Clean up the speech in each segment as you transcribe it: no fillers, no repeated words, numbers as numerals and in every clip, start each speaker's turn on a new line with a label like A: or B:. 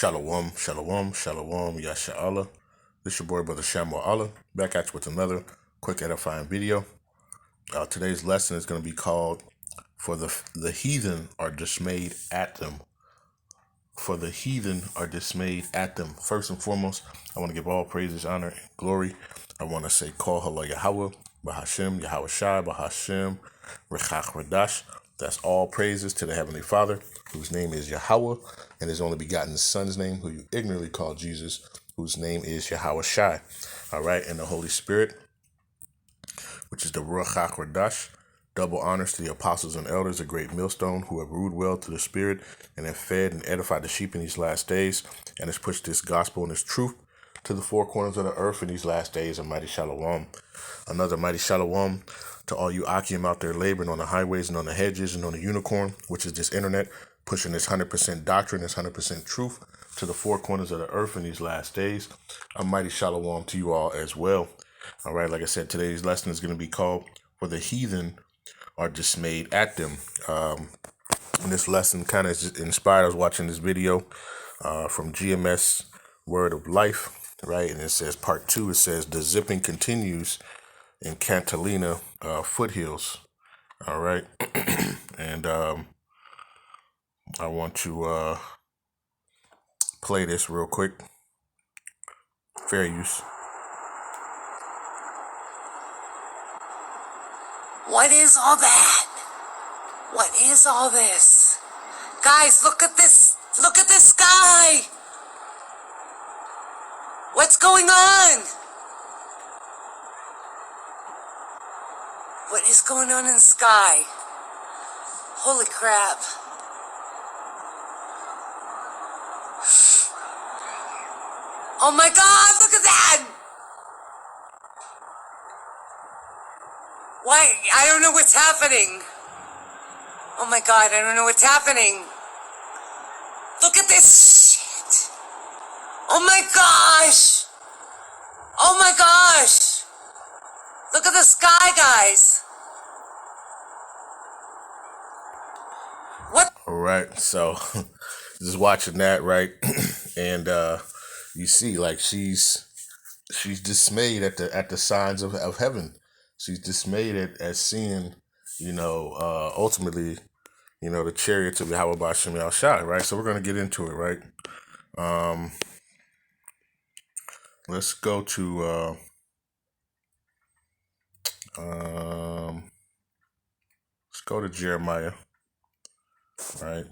A: Shalom, shalom, shalom, Yasha. This is your boy, Brother Shamuel Allah, back at you with another quick edifying video. Today's lesson is going to be called, For the heathen are dismayed at them. For the heathen are dismayed at them. First and foremost, I want to give all praises, honor, and glory. I want to say, Call Halal Yahawah, Bahasham, Yahawashi, Bahasham, Qadash. That's all praises to the Heavenly Father, whose name is Yahawah, and his only begotten Son's name, who you ignorantly call Jesus, whose name is Yahawashi. All right, and the Holy Spirit, which is the Rawchaa Qadash. Double honors to the apostles and elders, a great millstone, who have ruled well to the Spirit and have fed and edified the sheep in these last days, and has pushed this gospel and this truth to the four corners of the earth in these last days. A mighty shalom. Another mighty shalom to all you Akim out there laboring on the highways and on the hedges and on the unicorn, which is this internet, pushing this 100% doctrine, this 100% truth to the four corners of the earth in these last days. A mighty shalom to you all as well. All right, like I said, today's lesson is going to be called, For the heathen are dismayed at them. And this lesson kind of inspired. I was watching this video from GMS Word of Life, right? And it says part 2, it says, the zipping continues in Catalina foothills. All right. And I want to play this real quick. Fair use.
B: What is all that? What is all this? Guys, look at this. Look at this sky. What's going on? What is going on in the sky? Holy crap. Oh my God, look at that! Why? I don't know what's happening. Oh my God, I don't know what's happening. Look at this shit. Oh my gosh. Oh my gosh. Look at the sky, guys. What?
A: All right, so just watching that, right? And you see, like, she's dismayed at the signs of heaven. She's dismayed at seeing, ultimately, the chariots of Yahawah Bahasham Yahawashi, right? So we're going to get into it, right? Let's go to Jeremiah, right?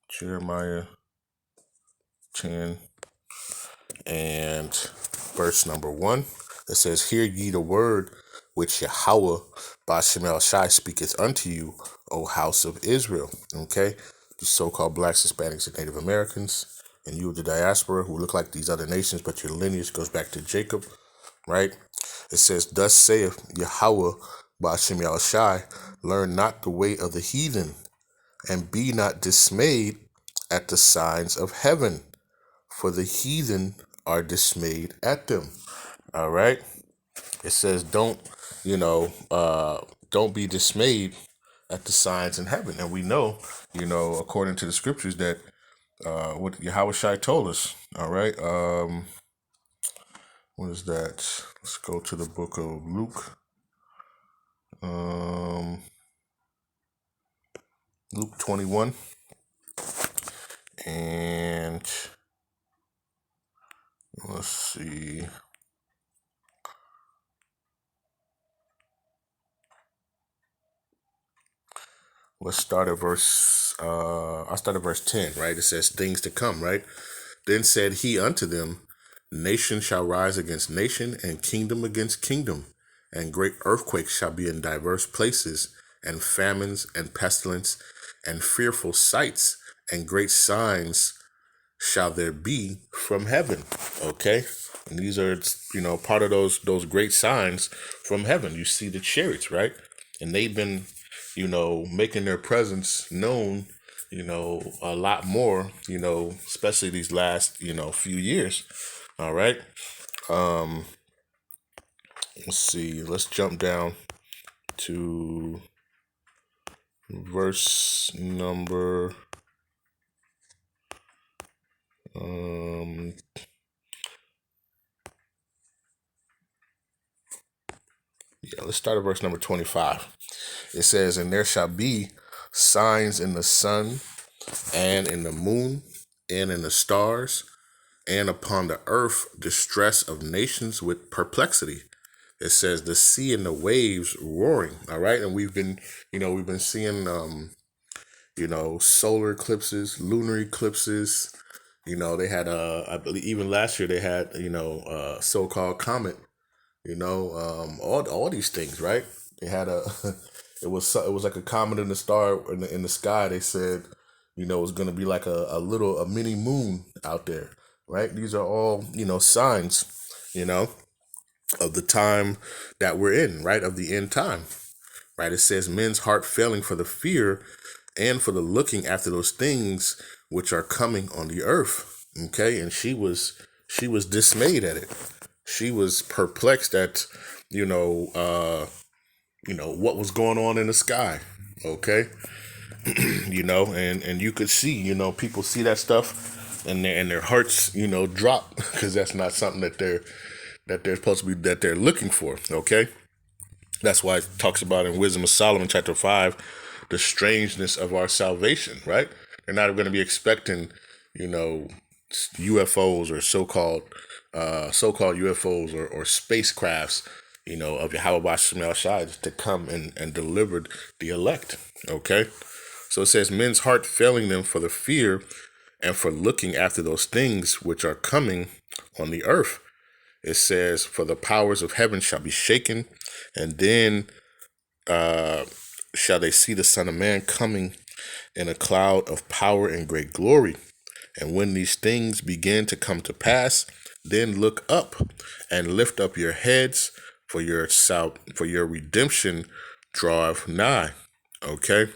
A: Jeremiah 10 and verse number 1. It says, Hear ye the word which Yahawah Bahasham Yahawashi speaketh unto you, O house of Israel. Okay? The so-called blacks, Hispanics, and Native Americans, and you, the diaspora, who look like these other nations, but your lineage goes back to Jacob, right? It says, Thus saith Yahawah Bahasham Yahawashi, learn not the way of the heathen, and be not dismayed at the signs of heaven, for the heathen are dismayed at them. All right? It says, don't be dismayed at the signs in heaven. And we know, according to the scriptures, that what Yahawashi told us. All right. What is that? Let's go to the book of Luke. Luke 21. And let's see. Let's start at I'll start at verse 10, right? It says, things to come, right? Then said he unto them, Nation shall rise against nation, and kingdom against kingdom, and great earthquakes shall be in diverse places, and famines, and pestilence, and fearful sights, and great signs shall there be from heaven. Okay? And these are, part of those great signs from heaven. You see the chariots, right? And they've been, making their presence known, a lot more, especially these last, few years. All right. Let's see. Let's jump down to verse number Let's start at verse number 25. It says, "And there shall be signs in the sun, and in the moon, and in the stars, and upon the earth distress of nations with perplexity." It says the sea and the waves roaring. All right. And we've been seeing, solar eclipses, lunar eclipses. They had, I believe even last year they had, so-called comet, all these things, right? They had it was like a comet in the star in the sky. They said, it was going to be like a mini moon out there, right? These are all, signs, of the time that we're in, right? Of the end time, right? It says men's heart failing for the fear and for the looking after those things which are coming on the earth. Okay. And she was dismayed at it. She was perplexed at, what was going on in the sky. Okay. And you could see, people see that stuff and their hearts, drop, because that's not something that they're supposed to be, that they're looking for. Okay. That's why it talks about in Wisdom of Solomon, chapter 5, the strangeness of our salvation, right? They're not going to be expecting, UFOs or so-called UFOs or spacecrafts, of Yahawah to come and deliver the elect. Okay. So it says men's heart failing them for the fear and for looking after those things which are coming on the earth. It says, for the powers of heaven shall be shaken, and then shall they see the Son of Man coming in a cloud of power and great glory. And when these things begin to come to pass, then look up and lift up your heads, for your redemption draweth nigh. Okay.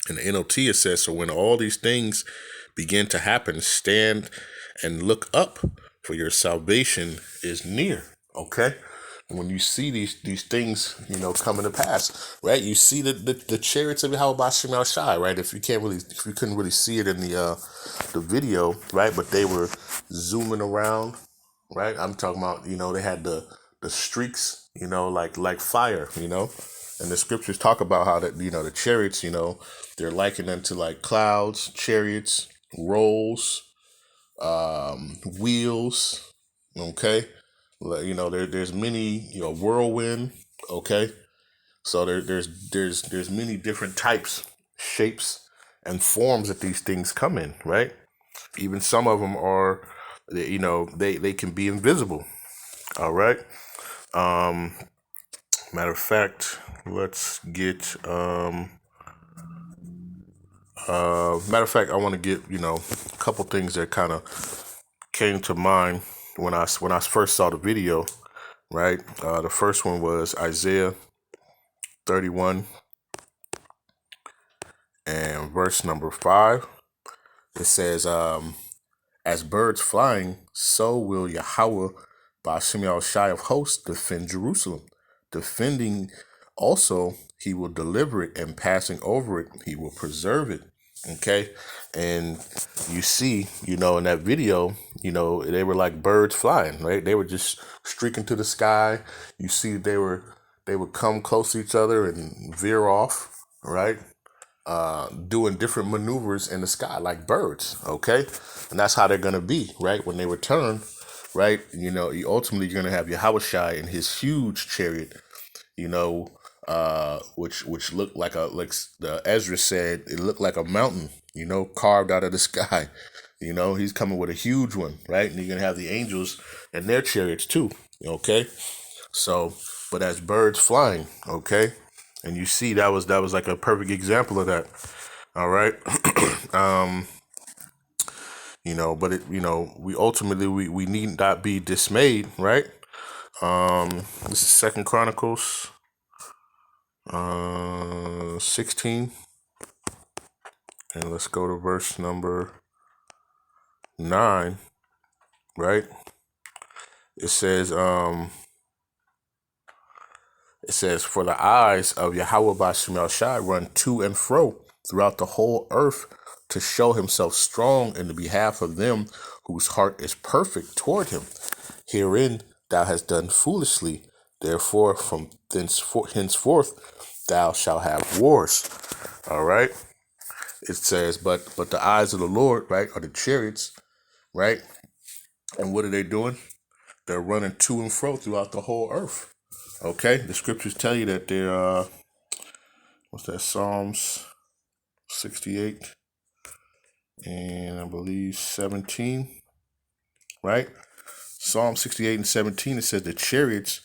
A: In the NLT it says, so when all these things begin to happen, stand and look up, for your salvation is near. Okay. When you see these things, coming to pass, right? You see the chariots of Bahasham, right? If you couldn't really see it in the video, right? But they were zooming around, right? I'm talking about, they had the streaks, like fire, and the scriptures talk about how that, the chariots, they're likened unto like clouds, chariots, rolls, wheels. Okay. There's many, whirlwind. Okay. So there's many different types, shapes, and forms that these things come in, right? Even some of them are, they can be invisible. All right. Matter of fact, let's get matter of fact, I want to get, a couple things that kind of came to mind when I first saw the video, right? The first one was Isaiah 31 and verse number 5. It says, as birds flying, so will Yahawah Bahasham of hosts defend Jerusalem. Defending also, he will deliver it, and passing over it, he will preserve it. Okay. And you see, in that video, they were like birds flying, right? They were just streaking to the sky. You see, they would come close to each other and veer off, right? Doing different maneuvers in the sky like birds. Okay. And that's how they're going to be, right? When they return, right? Ultimately you're going to have Yahawashi in his huge chariot, which looked like the Ezra said, it looked like a mountain, carved out of the sky. He's coming with a huge one, right? And you're going to have the angels and their chariots too. Okay. So, but as birds flying, okay. And you see, that was like a perfect example of that. All right. But it, we ultimately, we need not be dismayed, right? This is 2 Chronicles 16. And let's go to verse number 9, right? It says, for the eyes of Yahawah Bahasham run to and fro throughout the whole earth to show himself strong in the behalf of them whose heart is perfect toward him. Herein thou hast done foolishly, therefore from henceforth thou shalt have wars. All right. It says, but the eyes of the Lord, right, are the chariots, right? And what are they doing? They're running to and fro throughout the whole earth. Okay, the scriptures tell you that they're what's that? Psalms 68 and I believe 17, right? Psalm 68 and 17, it says the chariots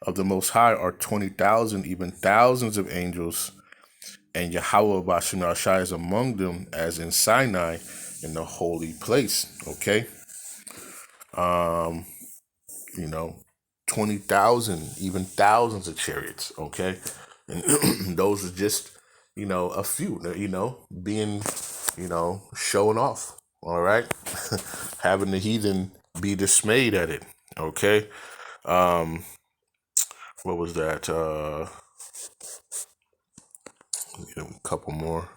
A: of the Most High are 20,000, even thousands of angels, and Yahawah Bahasham is among them, as in Sinai, in the holy place. Okay, 20,000, even thousands of chariots. Okay, and those are just a few. Being showing off. All right, having the heathen be dismayed at it. Okay, what was that? A couple more.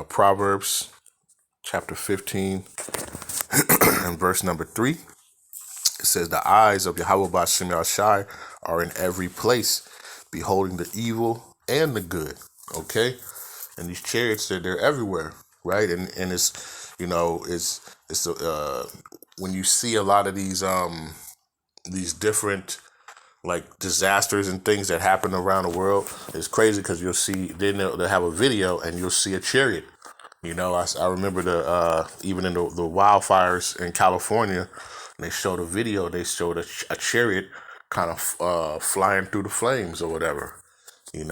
A: Proverbs chapter 15 and verse number 3. It says, the eyes of Yahawah Bahasham Yahawashi are in every place, beholding the evil and the good. Okay, and these chariots, they're everywhere, right? And it's it's when you see a lot of these different like disasters and things that happen around the world, it's crazy because you'll see they'll have a video and you'll see a chariot. I remember even in the wildfires in California, they showed a video. They showed a chariot kind of flying through the flames or whatever. When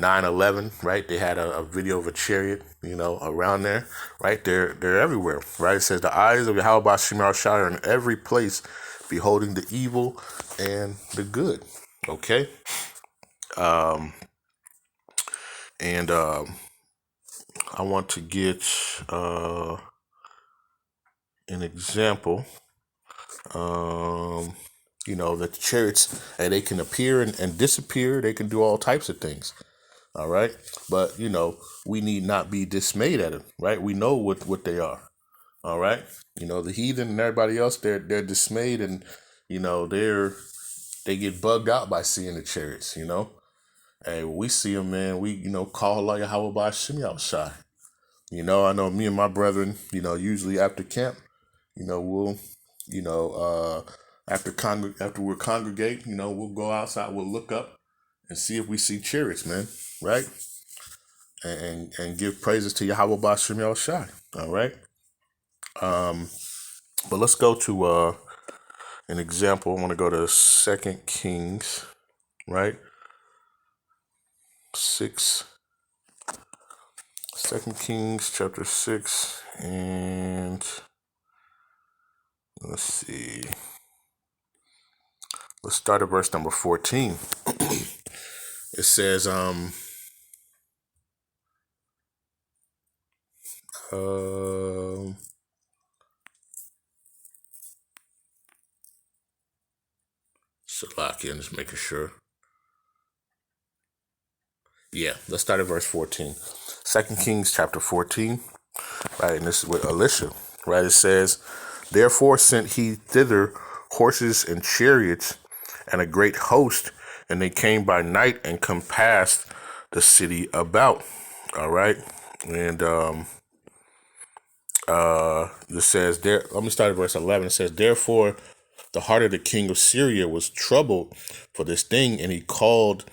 A: 9/11, right? They had a video of a chariot, around there, right? They're everywhere, right? It says the eyes of Yahawah Bahasham Yahawashi are in every place, beholding the evil and the good. Okay, and I want to get an example. That the chariots, and they can appear and disappear. They can do all types of things. All right. But, we need not be dismayed at it. Right. We know what they are. All right. The heathen and everybody else, they're dismayed, and, they get bugged out by seeing the chariots. Hey, when we see them, man, we, call Allah Yahawah Bahasham Yahawashi. I know me and my brethren, usually after camp, we'll, after we're congregate, we'll go outside, we'll look up and see if we see chariots, man, right? And give praises to Yahawah Bahasham Yahawashi. All right. But let's go to an example. I want to go to 2 Kings, right? 6. 2 Kings chapter 6, and let's see. Let's start at verse number 14. It says, Salakia, I'm just making sure. Yeah, let's start at verse 14. 2 Kings chapter 14, right? And this is with Elisha, right? It says, therefore sent he thither horses and chariots and a great host, and they came by night and compassed the city about. All right. And this says there, let me start at verse 11. It says, therefore the heart of the king of Syria was troubled for this thing, and he called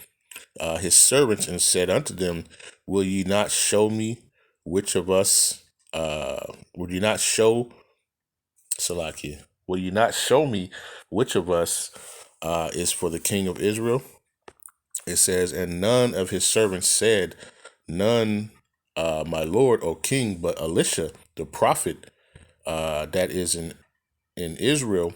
A: his servants and said unto them, will ye not show me which of us, would you not show, Salakia, will you not show me which of us is for the king of Israel? It says, and none of his servants said, none, my lord, O king, but Elisha, the prophet, that is in Israel,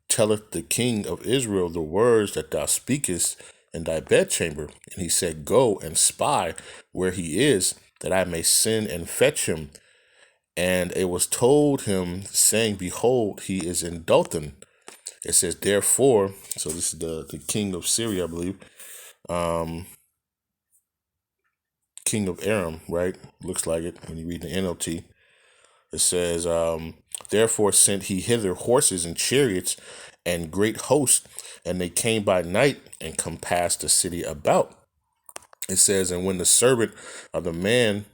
A: telleth the king of Israel the words that thou speakest in thy bedchamber. And he said, go and spy where he is, that I may send and fetch him. And it was told him, saying, behold, he is in Dothan. It says, therefore, so this is the king of Syria, I believe, king of Aram, right? Looks like it when you read the NLT. It says, therefore sent he hither horses and chariots and great hosts, and they came by night and compassed the city about. It says, and when the servant of the man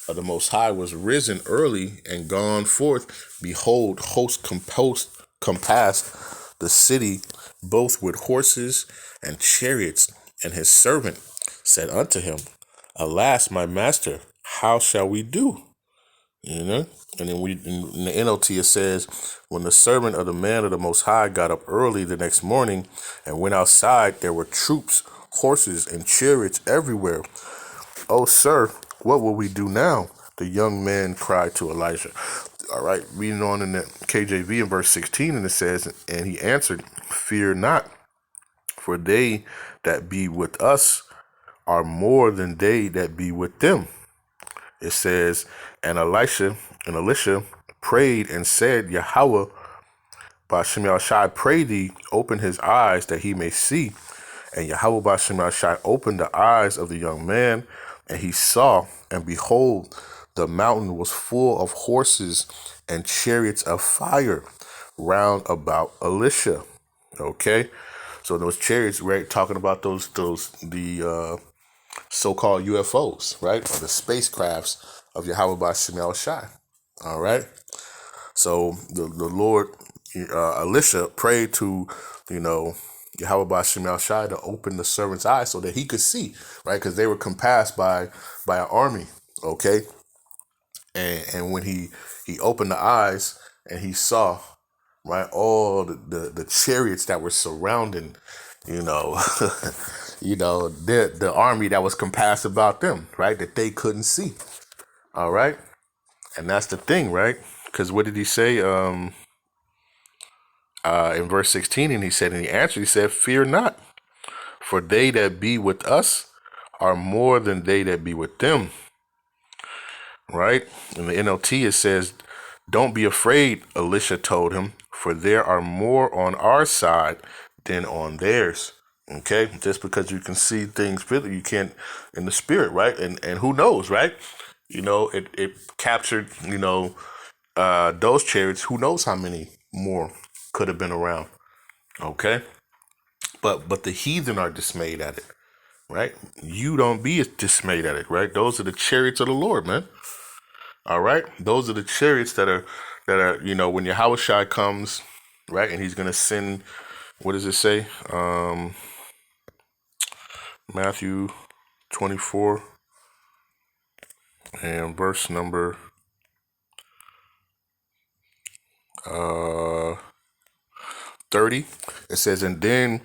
A: of the Most High was risen early and gone forth, behold, hosts compassed the city, both with horses and chariots. And his servant said unto him, alas, my master, how shall we do? You know? And then in the NLT it says, when the servant of the man of the Most High got up early the next morning and went outside, there were troops, horses, and chariots everywhere. Oh, sir, what will we do now? The young man cried to Elijah. All right, reading on in the KJVA in verse 16, and it says, and he answered, fear not, for they that be with us are more than they that be with them. It says, and Elisha prayed and said, Yahawah, Bahasham, I pray thee, open his eyes that he may see. And Yahawah Bahasham opened the eyes of the young man, and he saw, and behold, the mountain was full of horses and chariots of fire round about Elisha. Okay, so those chariots, right, talking about the so-called UFOs, right, or the spacecrafts of Yahawah Bahasham. All right, so the Lord, Elisha prayed to, Yahawah Bahasham to open the servant's eyes so that he could see, right, because they were compassed by an army. Okay, and when he opened the eyes and he saw, right, all the chariots that were surrounding, the army that was compassed about them, right, that they couldn't see. All right, and that's the thing, right? Because what did he say in verse 16? And he said, and he answered, he said, fear not, for they that be with us are more than they that be with them. Right? In the NLT it says, don't be afraid, Elisha told him, for there are more on our side than on theirs. Okay? Just because you can see things physically, you can't in the spirit, right? And who knows, right? It captured, those chariots. Who knows how many more could have been around. Okay? But the heathen are dismayed at it, right? You don't be dismayed at it, right? Those are the chariots of the Lord, man. All right, those are the chariots that are when Yahawashi comes, right, and he's gonna send. What does it say? Matthew 24 and verse number 30. It says, and then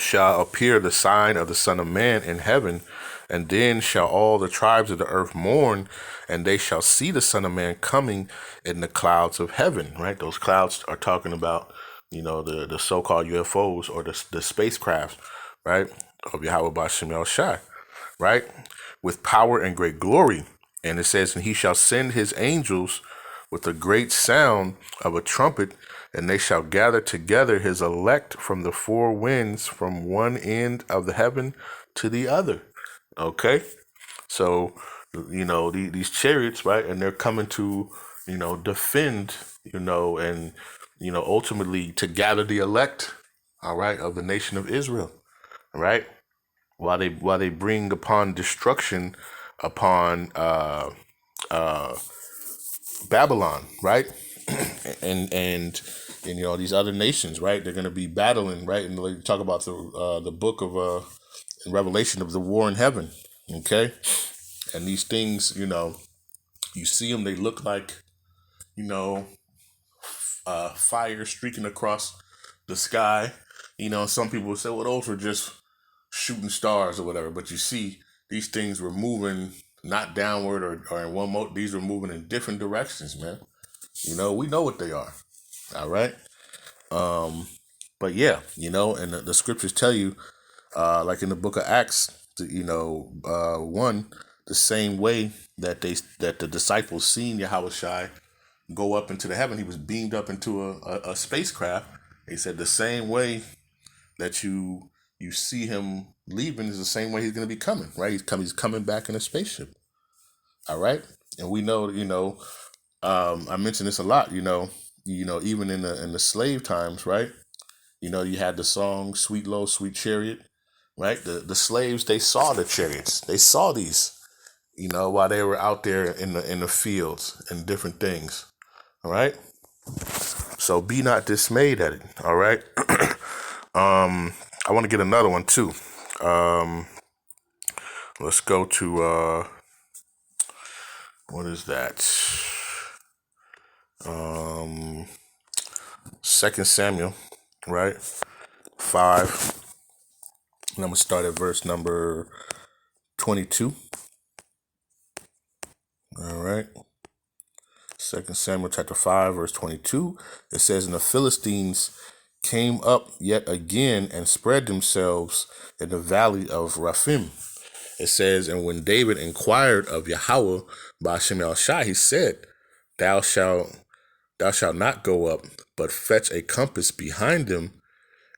A: shall appear the sign of the Son of Man in heaven, and then shall all the tribes of the earth mourn, and they shall see the Son of Man coming in the clouds of heaven. Right? Those clouds are talking about, the so-called UFOs or the spacecraft, right, of Yahawah Bahasham, right, with power and great glory. And it says, and he shall send his angels with a great sound of a trumpet, and they shall gather together his elect from the four winds, from one end of the heaven to the other. Okay, so these chariots, right, and they're coming to defend, and ultimately to gather the elect, all right, of the nation of Israel, right, while they bring upon destruction upon Babylon, right, and these other nations, right, they're going to be battling, right, and they talk about the book of in Revelation of the war in heaven. Okay, and these things, you see them, they look like, fire streaking across the sky. Some people will say, well, those were just shooting stars or whatever, but you see these things were moving not downward or in one mode. These were moving in different directions, man. We know what they are. All right. But yeah, and the scriptures tell you, like in the book of Acts, 1, the same way that the disciples seen Yahawashi go up into the heaven, he was beamed up into a spacecraft. He said the same way that you you see him leaving is the same way he's going to be coming, right? He's coming back in a spaceship. All right. And we know, I mention this a lot, even in the slave times, right? You had the song Sweet Low, Sweet Chariot, right? The slaves, they saw the chariots. They saw these, while they were out there in the fields and different things. All right. So be not dismayed at it. All right. I want to get another one too. Let's go to what is that? 2 Samuel, right? 5. And I'm gonna start at verse number 22. All right. 2 Samuel chapter 5, verse 22. It says, and the Philistines came up yet again and spread themselves in the valley of Rephaim. It says, and when David inquired of Yahawah Bahasham, he said, Thou shalt not go up, but fetch a compass behind them,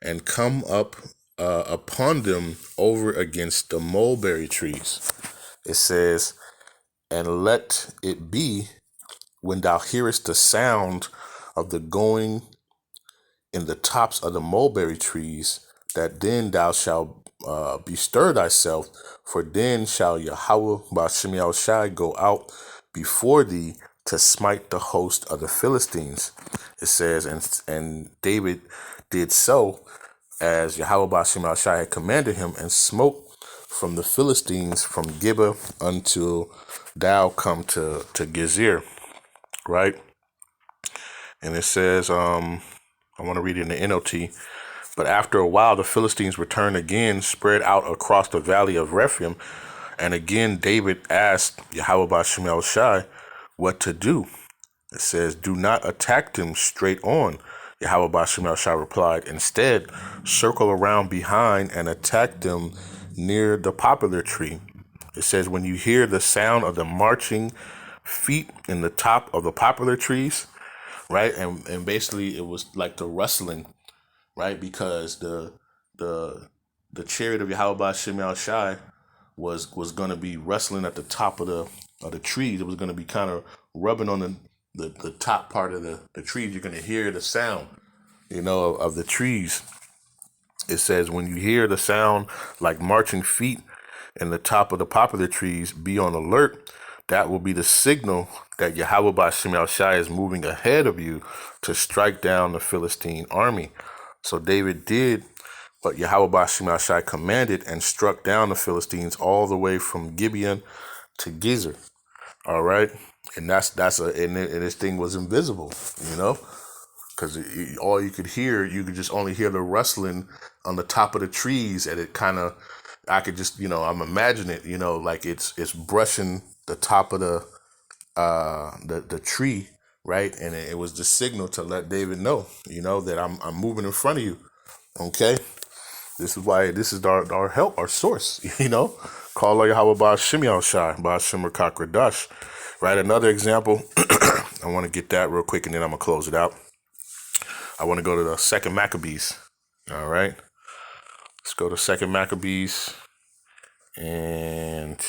A: and come up upon them over against the mulberry trees. It says, and let it be when thou hearest the sound of the going in the tops of the mulberry trees, that then thou shalt bestir thyself, for then shall Yahawah Bahasham go out before thee to smite the host of the Philistines. It says, and David did so as Yahawah Bahasham had commanded him, and smote from the Philistines from Gibeah until thou come to Gezer, right? And it says, I want to read it in the NLT. But after a while, the Philistines returned again, spread out across the valley of Rephaim. And again, David asked Yahawah Bahasham what to do. It says, do not attack them straight on. Yahawah Bahasham replied, instead, circle around behind and attack them near the poplar tree. It says, when you hear the sound of the marching feet in the top of the poplar trees, right? And basically it was like the rustling, right? Because the chariot of Yahawah Bahasham was going to be wrestling at the top of the trees. It was going to be kind of rubbing on the top part of the trees. You're going to hear the sound, of the trees. It says, when you hear the sound like marching feet in the top of the poplar trees, be on alert. That will be the signal that Yahawah Bahasham is moving ahead of you to strike down the Philistine army. So David did what Yahawah Bahasham commanded and struck down the Philistines all the way from Gibeon to Gezer. All right. And and this thing was invisible, because all you could just only hear the rustling on the top of the trees. And it kind of, I could just, I'm imagining it, like it's brushing the top of the tree, right? And it was the signal to let David know, that I'm moving in front of you. Okay. This is why this is our help, our source, Call Yahawah Bahasham Qadash. Right. Another example. I want to get that real quick and then I'm gonna close it out. I want to go to the 2nd Maccabees. All right. Let's go to 2nd Maccabees and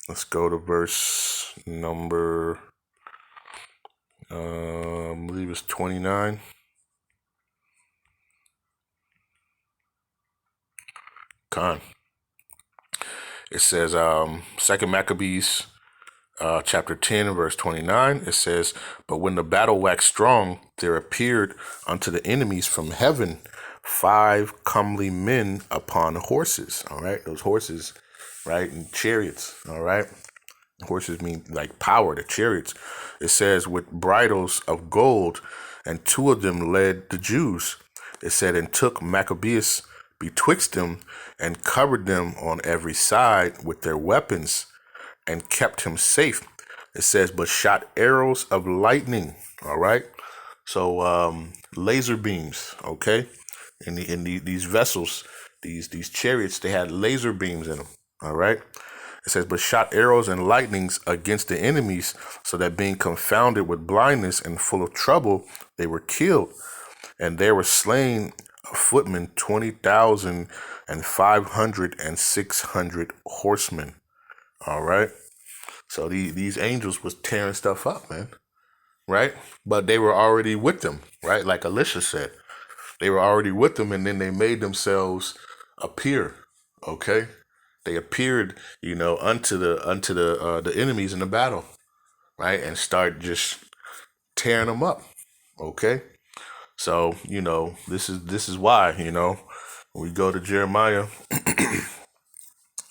A: let's go to verse number I believe it's 29. Con. It says 2nd Maccabees chapter 10 verse 29. It says, but when the battle waxed strong, there appeared unto the enemies from heaven 5 comely men upon horses. All right, those horses, right, and chariots. All right, horses mean like power. The chariots, it says, with bridles of gold, and 2 of them led the Jews. It said, and took Maccabeus betwixt them, and covered them on every side with their weapons, and kept him safe. It says, but shot arrows of lightning. All right. So laser beams. Okay. In these vessels, these chariots, they had laser beams in them. All right. It says, but shot arrows and lightnings against the enemies, so that being confounded with blindness and full of trouble, they were killed. And there were slain footmen, 20,000 and 500 and 600 horsemen. All right. So these angels was tearing stuff up, man. Right. But they were already with them. Right. Like Alicia said, they were already with them, and then they made themselves appear. Okay. They appeared, unto the enemies in the battle. Right. And start just tearing them up. Okay. So, this is why, we go to Jeremiah, and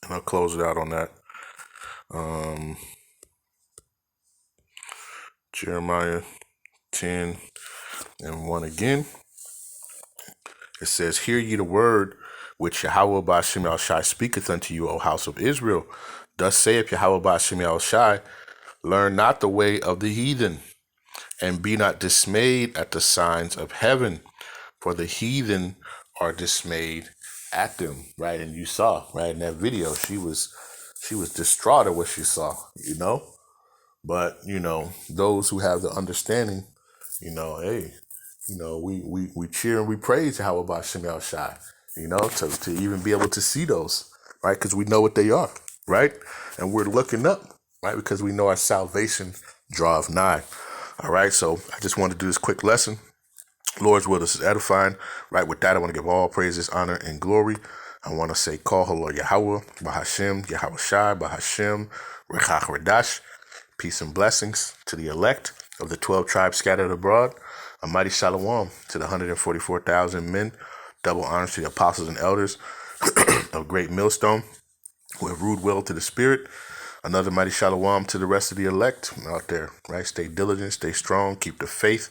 A: I'll close it out on that. Jeremiah 10 and 1 again. It says, "Hear ye the word which Yahawah Bahasham speaketh unto you, O house of Israel. Thus saith Yahawah Bahasham, learn not the way of the heathen, and be not dismayed at the signs of heaven, for the heathen are dismayed at them." Right, and you saw right in that video, she was distraught at what she saw. But those who have the understanding, hey, we cheer and we praise Yahawah Bahasham Shai, to even be able to see those, right? Because we know what they are, right? And we're looking up, right? Because we know our salvation draweth nigh. All right, so I just wanted to do this quick lesson. Lord's will, this is edifying. Right, with that, I want to give all praises, honor, and glory. I want to say, call Halal Yahawah, Bahasham, Yahawashi, Bahasham, Qadash. Peace and blessings to the elect of the 12 tribes scattered abroad. A mighty shalom to the 144,000 men. Double honors to the apostles and elders of Great Millstone who have ruled well to the Spirit. Another mighty shalom to the rest of the elect out there, right? Stay diligent, stay strong, keep the faith,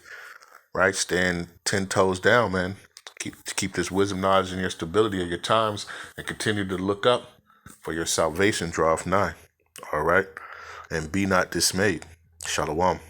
A: right? Stand 10 toes down, man. Keep this wisdom, knowledge, and your stability of your times, and continue to look up, for your salvation draweth nigh. All right? And be not dismayed. Shalom.